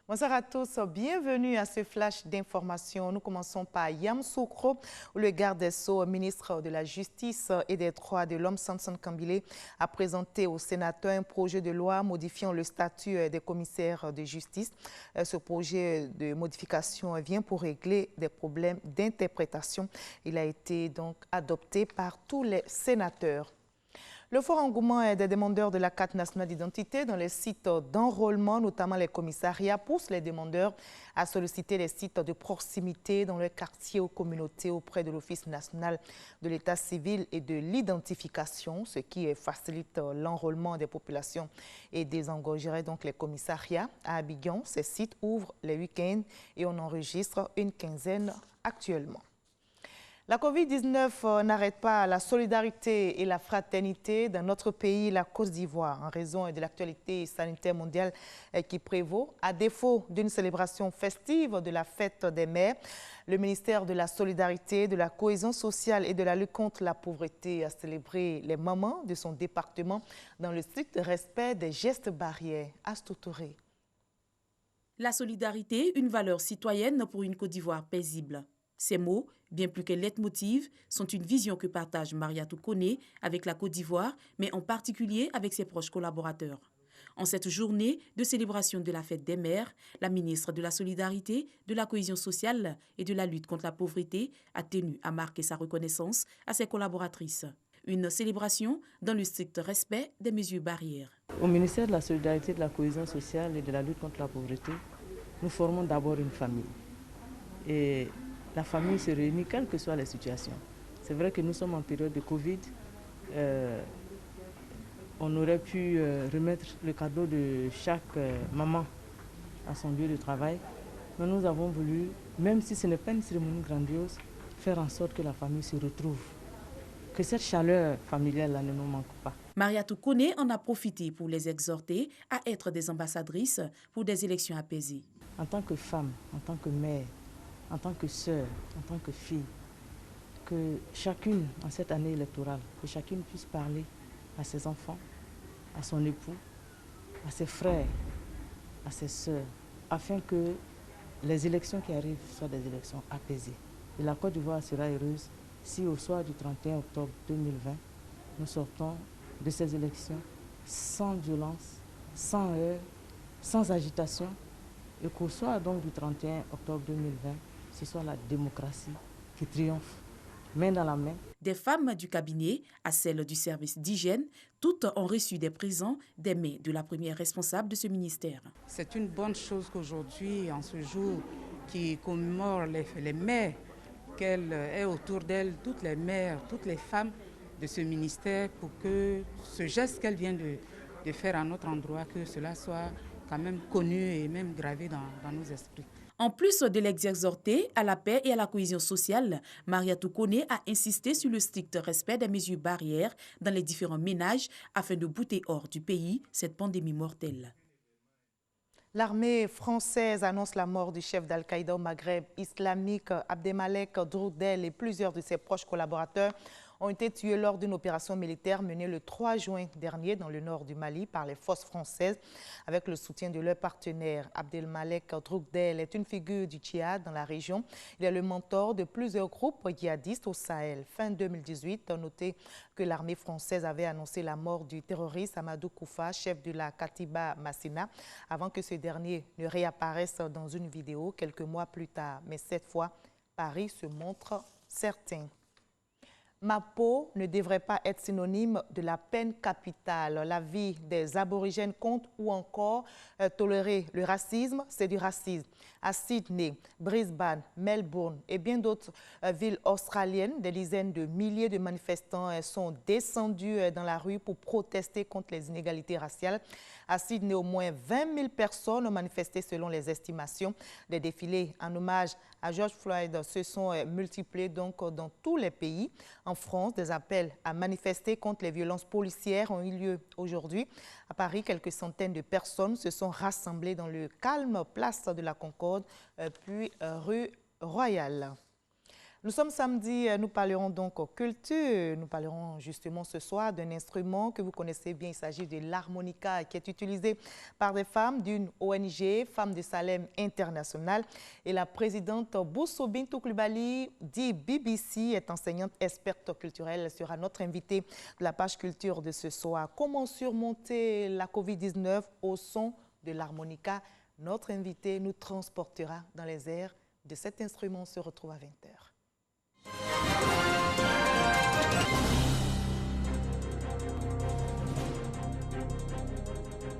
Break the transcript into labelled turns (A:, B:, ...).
A: Bonsoir à tous, bienvenue à ce flash d'information. Nous commençons par Yamoussoukro, où le garde des Sceaux, ministre de la Justice et des Droits de l'Homme, Samson Kambile, a présenté au sénateur un projet de loi modifiant le statut des commissaires de justice. Ce projet de modification vient pour régler des problèmes d'interprétation. Il a été donc adopté par tous les sénateurs. Le fort engouement des demandeurs de la carte nationale d'identité dans les sites d'enrôlement, notamment les commissariats, pousse les demandeurs à solliciter les sites de proximité dans les quartiers ou communautés auprès de l'Office national de l'état civil et de l'identification, ce qui facilite l'enrôlement des populations et désengorgerait donc les commissariats. À Abidjan, ces sites ouvrent les week-ends et on enregistre une quinzaine actuellement. La Covid-19 n'arrête pas la solidarité et la fraternité dans notre pays, la Côte d'Ivoire, en raison de l'actualité sanitaire mondiale qui prévaut. À défaut d'une célébration festive de la fête des mères, le ministère de la Solidarité, de la Cohésion sociale et de la lutte contre la pauvreté a célébré les mamans de son département dans le strict respect des gestes barrières. Astou Touré.
B: La solidarité, une valeur citoyenne pour une Côte d'Ivoire paisible. Ces mots, bien plus que leitmotiv, sont une vision que partage Mariatou Koné avec la Côte d'Ivoire, mais en particulier avec ses proches collaborateurs. En cette journée de célébration de la fête des mères, la ministre de la Solidarité, de la Cohésion sociale et de la lutte contre la pauvreté a tenu à marquer sa reconnaissance à ses collaboratrices. Une célébration dans le strict respect des mesures barrières.
C: Au ministère de la Solidarité, de la Cohésion sociale et de la lutte contre la pauvreté, nous formons d'abord une famille. Et la famille se réunit quelles que soient les situations. C'est vrai que nous sommes en période de Covid. On aurait pu remettre le cadeau de chaque maman à son lieu de travail. Mais nous avons voulu, même si ce n'est pas une cérémonie grandiose, faire en sorte que la famille se retrouve. Que cette chaleur familiale-là ne nous manque pas.
B: Mariatou Koné en a profité pour les exhorter à être des ambassadrices pour des élections apaisées.
C: En tant que femme, en tant que mère, en tant que sœur, en tant que fille, que chacune, en cette année électorale, que chacune puisse parler à ses enfants, à son époux, à ses frères, à ses sœurs, afin que les élections qui arrivent soient des élections apaisées. Et la Côte d'Ivoire sera heureuse si au soir du 31 octobre 2020, nous sortons de ces élections sans violence, sans heurts, sans agitation, et qu'au soir donc du 31 octobre 2020, ce soit la démocratie qui triomphe, main dans la main.
B: Des femmes du cabinet à celles du service d'hygiène, toutes ont reçu des présents des mains de la première responsable de ce ministère.
D: C'est une bonne chose qu'aujourd'hui, en ce jour qui commémore les mères, qu'elle ait autour d'elle toutes les mères, toutes les femmes de ce ministère pour que ce geste qu'elle vient de faire à notre endroit, que cela soit quand même connu et même gravé dans nos esprits.
B: En plus de les exhorter à la paix et à la cohésion sociale, Mariatou Koné a insisté sur le strict respect des mesures barrières dans les différents ménages afin de bouter hors du pays cette pandémie mortelle.
A: L'armée française annonce la mort du chef d'Al-Qaïda au Maghreb islamique, Abdelmalek Droudel, et plusieurs de ses proches collaborateurs ont été tués lors d'une opération militaire menée le 3 juin dernier dans le nord du Mali par les forces françaises avec le soutien de leurs partenaires. Abdelmalek Droudel est une figure du djihad dans la région. Il est le mentor de plusieurs groupes djihadistes au Sahel. Fin 2018, notez que l'armée française avait annoncé la mort du terroriste Amadou Koufa, chef de la Katiba Massina, avant que ce dernier ne réapparaisse dans une vidéo quelques mois plus tard. Mais cette fois, Paris se montre certain. Ma peau ne devrait pas être synonyme de la peine capitale. La vie des aborigènes compte ou encore tolérer le racisme, c'est du racisme. À Sydney, Brisbane, Melbourne et bien d'autres villes australiennes, des dizaines de milliers de manifestants sont descendus dans la rue pour protester contre les inégalités raciales. À Sydney, au moins 20 000 personnes ont manifesté selon les estimations. Des défilés en hommage à George Floyd se sont multipliés donc dans tous les pays. En France, des appels à manifester contre les violences policières ont eu lieu aujourd'hui. À Paris, quelques centaines de personnes se sont rassemblées dans le calme place de la Concorde, puis rue Royale. Nous sommes samedi, nous parlerons donc culture. Nous parlerons justement ce soir d'un instrument que vous connaissez bien. Il s'agit de l'harmonica qui est utilisé par des femmes d'une ONG, Femmes de Salem International. Et la présidente Bousso Bintou Coulibaly, dit BBC, est enseignante experte culturelle. Elle sera notre invitée de la page culture de ce soir. Comment surmonter la COVID-19 au son de l'harmonica? Notre invité nous transportera dans les airs de cet instrument. On se retrouve à 20h.